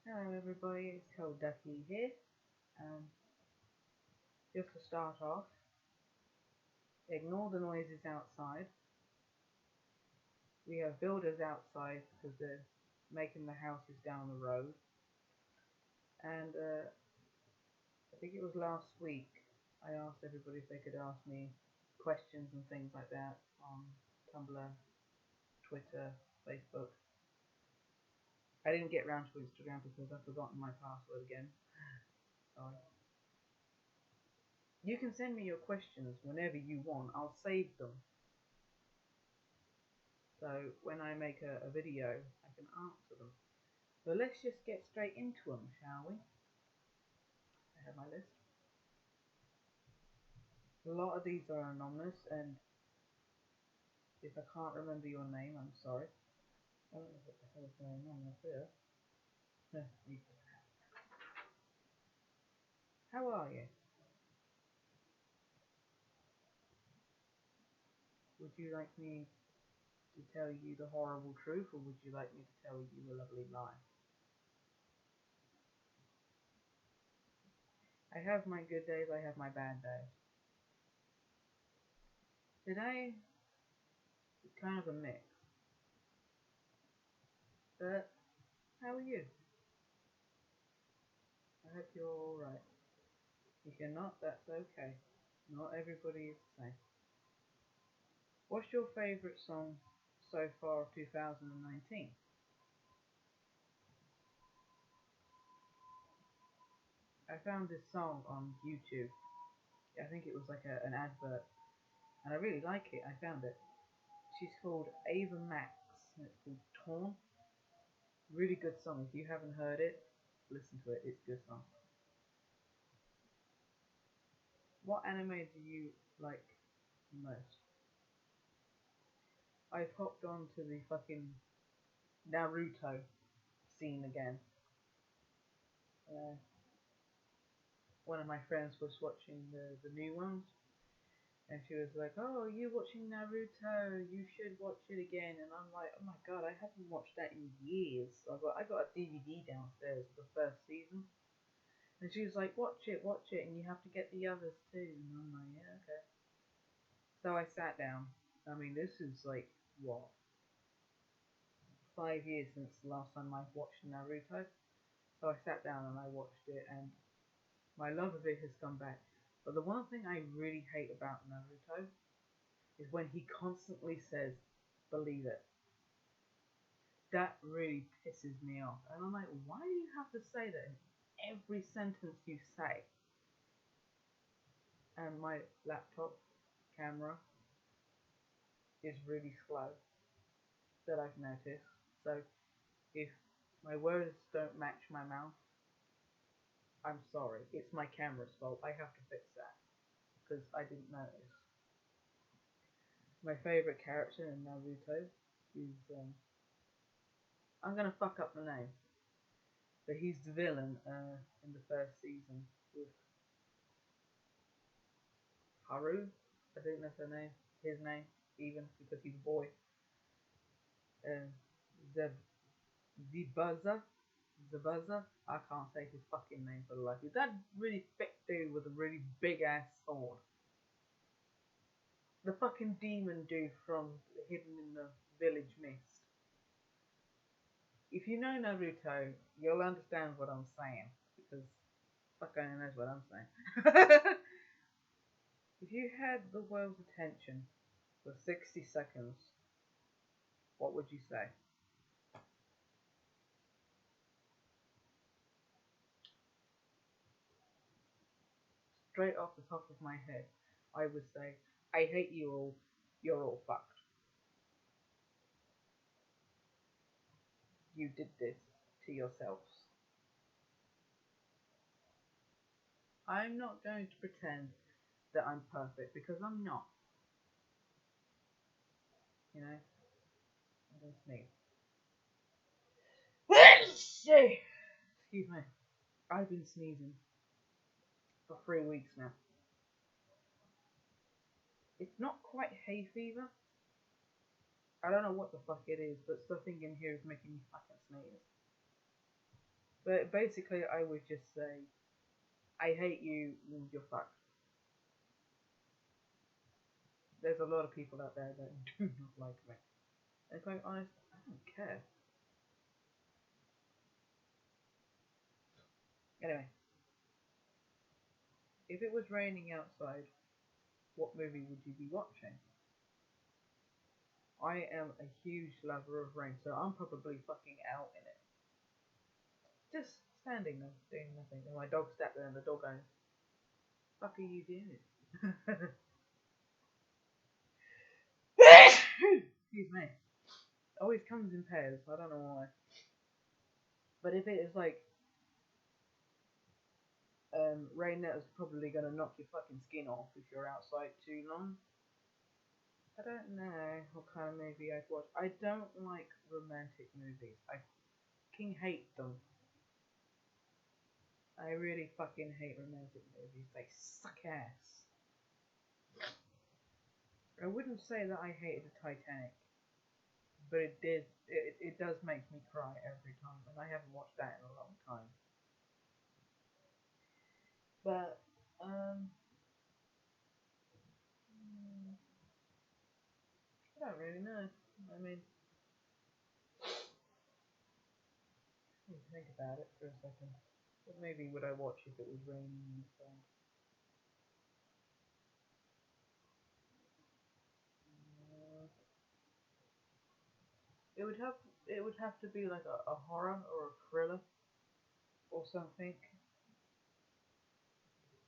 Hello everybody, it's Cold Ducky here. Um, just to start off, ignore the noises outside. We have builders outside because they're making the houses down the road. And I think it was last week I asked everybody if they could ask me questions and things like that on Tumblr, Twitter, Facebook. I didn't get round to Instagram because I've forgotten my password again. Sorry. You can send me your questions whenever you want. I'll save them. So when I make a video, I can answer them. So let's just get straight into them, shall we? I have my list. A lot of these are anonymous, and if I can't remember your name, I'm sorry. I don't know what the hell is going on up here. How are you? Would you like me to tell you the horrible truth, or would you like me to tell you a lovely lie? I have my good days, I have my bad days. Today is kind of a mix. But how are you? I hope you're alright. If you're not, that's okay. Not everybody is the same. What's your favourite song so far of 2019? I found this song on YouTube. I think it was like an advert, and I really like it. I found it. She's called Ava Max, and it's called Torn. Really good song. If you haven't heard it, listen to it. It's a good song. What anime do you like most? I've hopped on to the fucking Naruto scene again. Uh, One of my friends was watching the new ones, and she was like, "Oh, are you watching Naruto? You should watch it again." And I'm like, "Oh my god, I haven't watched that in years. I got a DVD downstairs of the first season." And she was like, watch it, and you have to get the others too." And I'm like, "Yeah, okay." So I sat down. I mean, this is like what, 5 years since the last time I watched Naruto. So I sat down and I watched it, and my love of it has come back. But the one thing I really hate about Naruto is when he constantly says, "Believe it." That really pisses me off. And I'm like, why do you have to say that in every sentence you say? And my laptop camera is really slow, that I've noticed. So if my words don't match my mouth, I'm sorry. It's my camera's fault. I have to fix that because I didn't notice. My favorite character in Naruto is I'm gonna fuck up the name, but he's the villain in the first season with Haru. I think that's her name. His name, even because he's a boy. Uh, Zeb Zabuza. Zabuza. I can't say his fucking name for the life. He's that really thick dude with a really big ass sword. The fucking demon dude from Hidden in the Village Mist. If you know Naruto, you'll understand what I'm saying because fuck only knows what I'm saying. If you had the world's attention for 60 seconds, what would you say? Straight off the top of my head, I would say, "I hate you all. You're all fucked. You did this to yourselves." I'm not going to pretend that I'm perfect because I'm not. You know, I don't sneeze. Excuse me. I've been sneezing for 3 weeks now. It's not quite hay fever. I don't know what the fuck it is, but something in here is making me fucking sneeze. But basically, I would just say, I hate you, you're fucked. There's a lot of people out there that do not like me. And quite honest, I don't care. Anyway, if it was raining outside, what movie would you be watching? I am a huge lover of rain, so I'm probably fucking out in it. Just standing there, doing nothing. And my dog sat there and the dog goes, fuck are you doing? Excuse me. Always comes in pairs, I don't know why. But if it is like rain that is probably gonna knock your fucking skin off if you're outside too long. I don't know what kind of movie I'd watch. I don't like romantic movies. I fucking hate them. I really fucking hate romantic movies. They suck ass. I wouldn't say that I hated the Titanic, but it did. It does make me cry every time, and I haven't watched that in a long time. But I don't really know. I mean, let me think about it for a second. What movie would I watch if it was raining outside? Uh, it would have it would have to be like a horror or a thriller or something.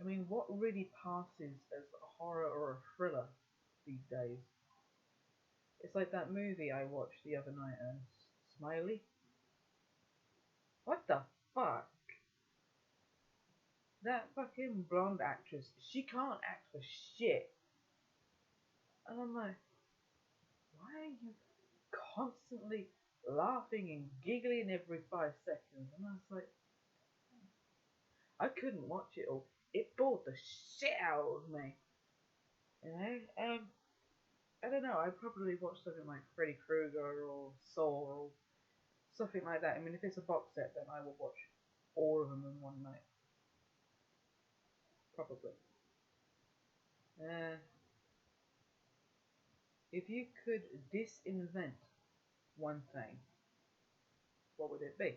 I mean, what really passes as a horror or a thriller these days? It's like that movie I watched the other night, Smiley. What the fuck? That fucking blonde actress, she can't act for shit. And I'm like, why are you constantly laughing and giggling every 5 seconds? And I was like, I couldn't watch it all. It bored the shit out of me. You know? I don't know, I'd probably watch something like Freddy Krueger or Saw or something like that. I mean, if it's a box set, then I will watch all of them in one night. Probably. Uh, if you could disinvent one thing, what would it be?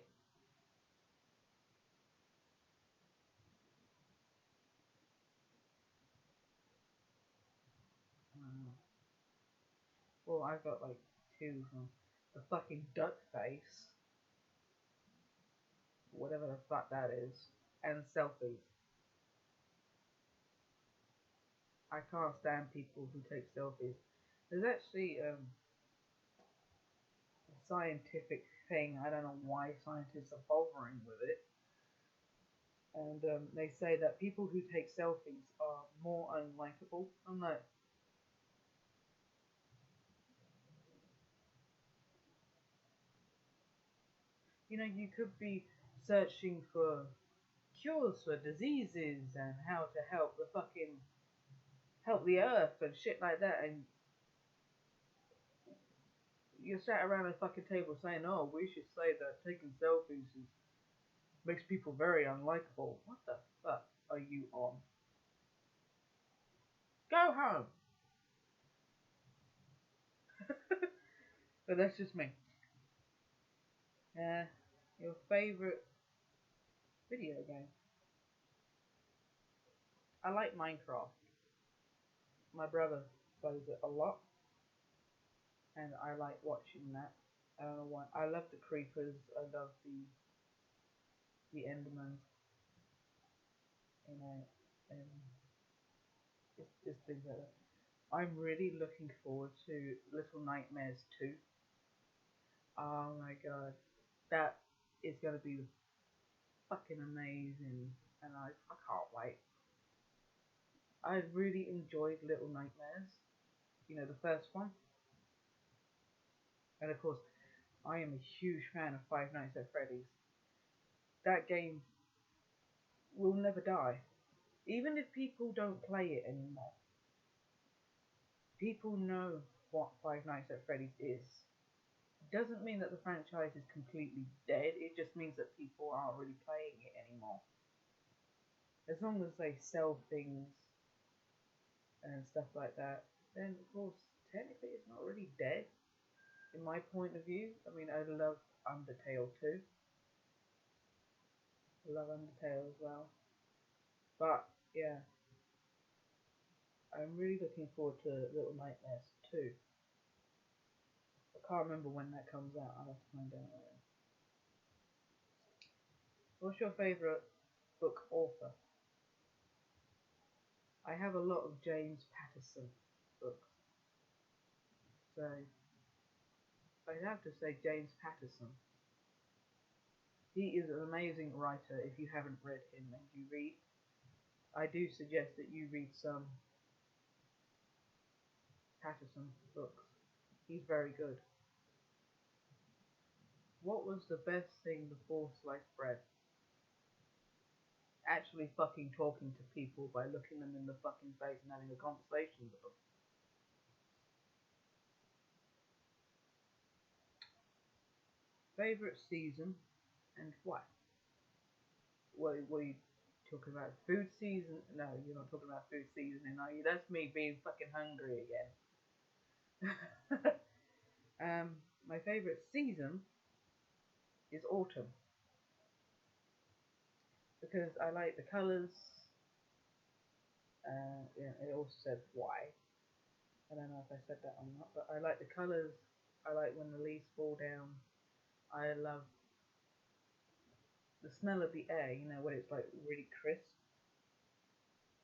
Uh, well, I've got like two. The fucking duck face, whatever the fuck that is, and selfies. I can't stand people who take selfies. There's actually a scientific thing. I don't know why scientists are bothering with it. And they say that people who take selfies are more unlikable. I'm like, you could be searching for cures for diseases and how to help the earth and shit like that, and you sat around a fucking table saying, "Oh, we should say that taking selfies makes people very unlikable." What the fuck are you on? Go home. But that's just me. Uh, your favorite video game? I like Minecraft. My brother plays it a lot, and I like watching that. I don't know why. I love the creepers. I love the Endermans. You know, and it's things like that. I'm really looking forward to Little Nightmares 2. Oh my god, that is gonna be fucking amazing, and I can't wait. I really enjoyed Little Nightmares. The first one, and of course, I am a huge fan of Five Nights at Freddy's. That game will never die. Even if people don't play it anymore, people know what Five Nights at Freddy's is. doesn't mean that the franchise is completely dead. It just means that people aren't really playing it anymore. As long as they sell things and stuff like that, then of course, technically it's not really dead, in my point of view. I mean, I love Undertale too. I love Undertale as well. But, yeah, I'm really looking forward to Little Nightmares 2. I can't remember when that comes out. I'll have to find out. What's your favourite book author? I have a lot of James Patterson books. So, I'd have to say James Patterson. He is an amazing writer. If you haven't read him and you read, I do suggest that you read some Patterson books. He's very good. What was the best thing before sliced bread? Actually fucking talking to people by looking them in the fucking face and having a conversation with them. Favorite season and why? What are you talking about? Food season? No, you're not talking about food seasoning, are you? That's me being fucking hungry again. My favorite season is autumn because I like the colours. Yeah, it also said why. I don't know if I said that or not, but I like the colours. I like when the leaves fall down. I love the smell of the air, you know, when it's like really crisp.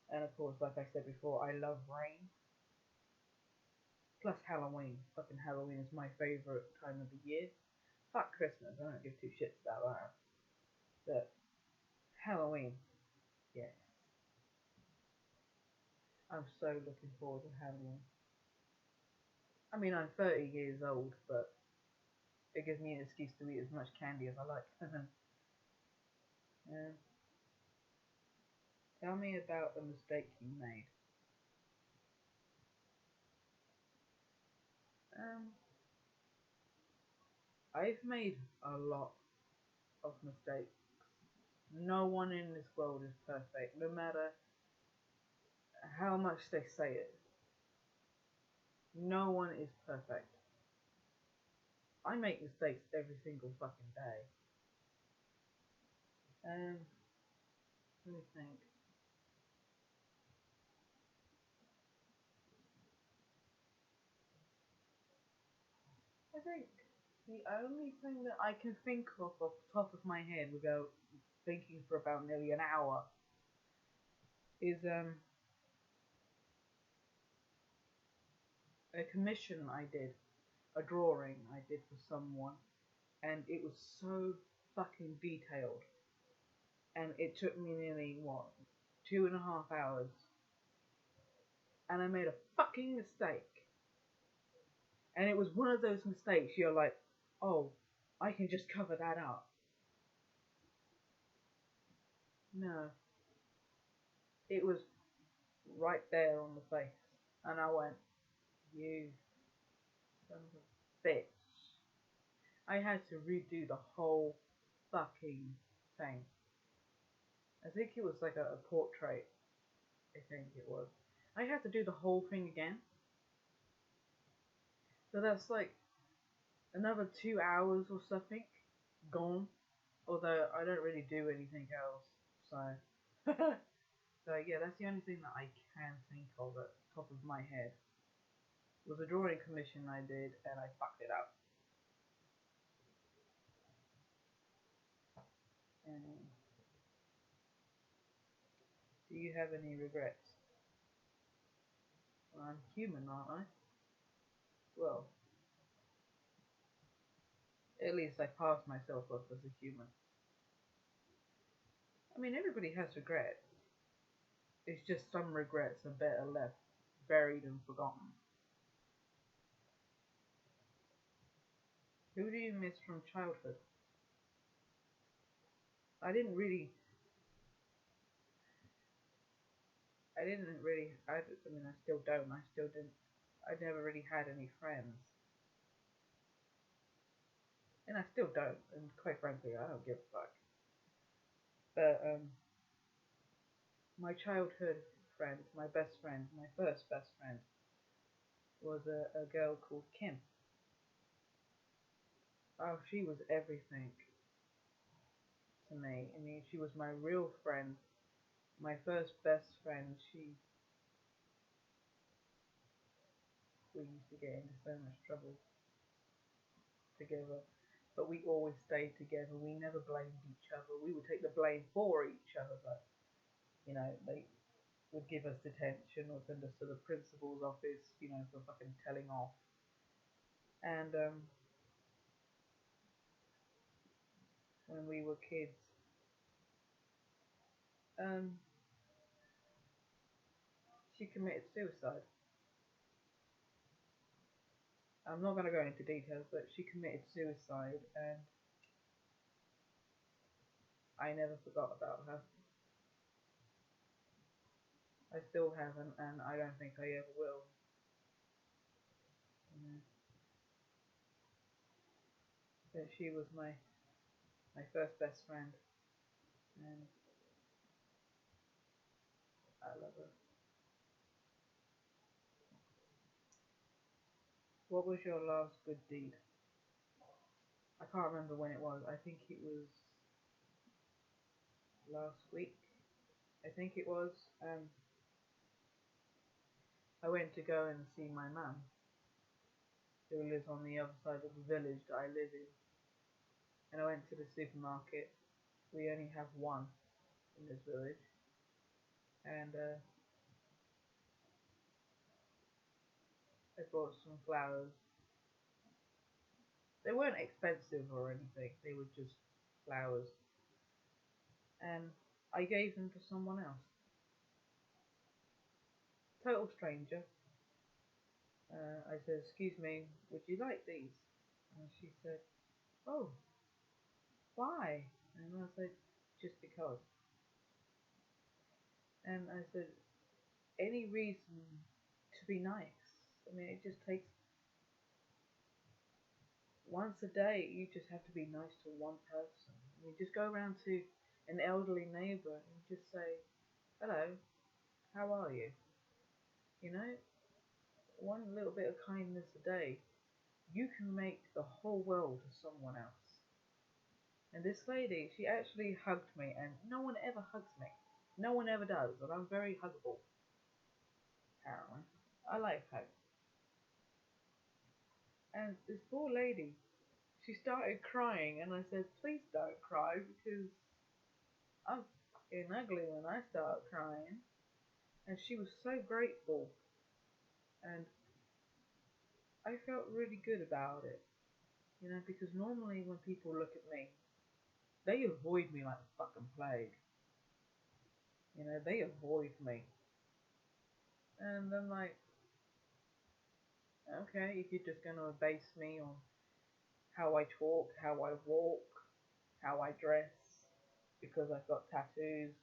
And of course, like I said before, I love rain. Plus Halloween. Fucking Halloween is my favourite time of the year. Fuck Christmas, I don't give two shits about that. But Halloween, yes. I'm so looking forward to Halloween. I mean, I'm 30 years old, but it gives me an excuse to eat as much candy as I like. Yeah. Tell me about a mistake you made. Um, I've made a lot of mistakes. No one in this world is perfect, no matter how much they say it. No one is perfect. I make mistakes every single fucking day. Um, Let me think. I think the only thing that I can think of off the top of my head without thinking for about nearly an hour is a commission I did, a drawing I did for someone, and it was so fucking detailed, and it took me nearly what 2.5 hours, and I made a fucking mistake, and it was one of those mistakes you're like, oh, I can just cover that up. No, it was right there on the face, and I went, you son of a bitch. I had to redo the whole fucking thing. I think it was like a portrait. I think it was. I had to do the whole thing again. So that's like another 2 hours or something gone. Although I don't really do anything else. So, so yeah, that's the only thing that I can think of at the top of my head. It was a drawing commission I did and I fucked it up. And do you have any regrets? Well, I'm human, aren't I? Well, at least I passed myself off as a human. I mean, everybody has regrets. It's just some regrets are better left buried and forgotten. Who do you miss from childhood? I didn't really. I mean, I still don't. I still didn't. I never really had any friends. and I still don't, and quite frankly, I don't give a fuck. But my childhood friend, my best friend, my first best friend, was a girl called Kim. Oh, she was everything to me. I mean, she was my real friend, my first best friend. We used to get into so much trouble together, but we always stayed together. We never blamed each other. We would take the blame for each other, but they would give us detention or send us to the principal's office, for fucking telling off. And when we were kids, um, she committed suicide. I'm not going to go into details, but she committed suicide, and I never forgot about her. I still haven't, and I don't think I ever will. But she was my first best friend, and I love her. What was your last good deed? I can't remember when it was. I think it was last week. I think it was. I went to go and see my mum, who lives on the other side of the village that I live in. And I went to the supermarket. We only have one in this village. And I bought some flowers. They weren't expensive or anything. They were just flowers. And I gave them to someone else. Total stranger. I said, "Excuse me, would you like these?" And she said, "Oh, why?" And I said, "Just because." And I said, "Any reason to be nice? I mean, it just takes once a day. You just have to be nice to one person. I mean, just go around to an elderly neighbor and just say, 'Hello, how are you?' You know, one little bit of kindness a day, you can make the whole world to someone else." And this lady, she actually hugged me, and no one ever hugs me. No one ever does, and I'm very huggable, apparently. I like hugs. And this poor lady, she started crying, and I said, "Please don't cry, because I'm fucking ugly when I start crying." And she was so grateful, and I felt really good about it, because normally when people look at me, they avoid me like the fucking plague. They avoid me. And I'm like, okay, if you're just going to base me on how I talk, how I walk, how I dress, because I've got tattoos,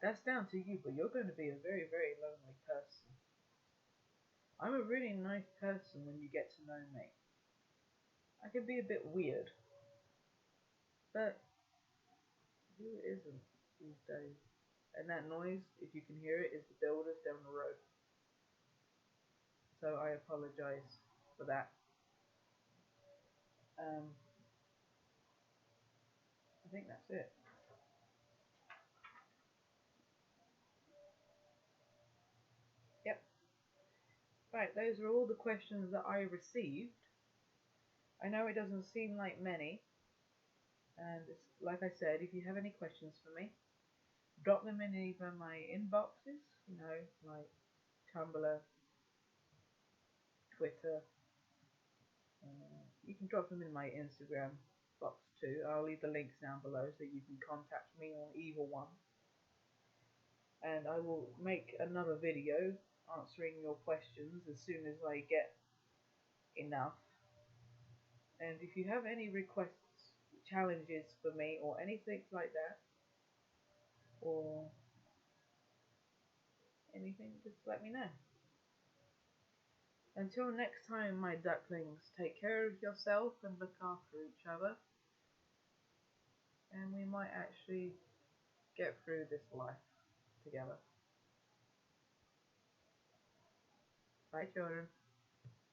that's down to you, but you're going to be a very, very lonely person. I'm a really nice person when you get to know me. I can be a bit weird, but who isn't these days? And that noise, if you can hear it, is the builders down the road. So I apologize for that. I think that's it. Yep. Right, those are all the questions that I received. I know it doesn't seem like many, and like I said, if you have any questions for me, drop them in either my inboxes, like Tumblr, Twitter. You can drop them in my Instagram box too. I'll leave the links down below so you can contact me on either one. And I will make another video answering your questions as soon as I get enough. And if you have any requests, challenges for me, or anything like that, or anything, just let me know. Until next time, my ducklings, take care of yourself and look after each other. And we might actually get through this life together. Bye, children.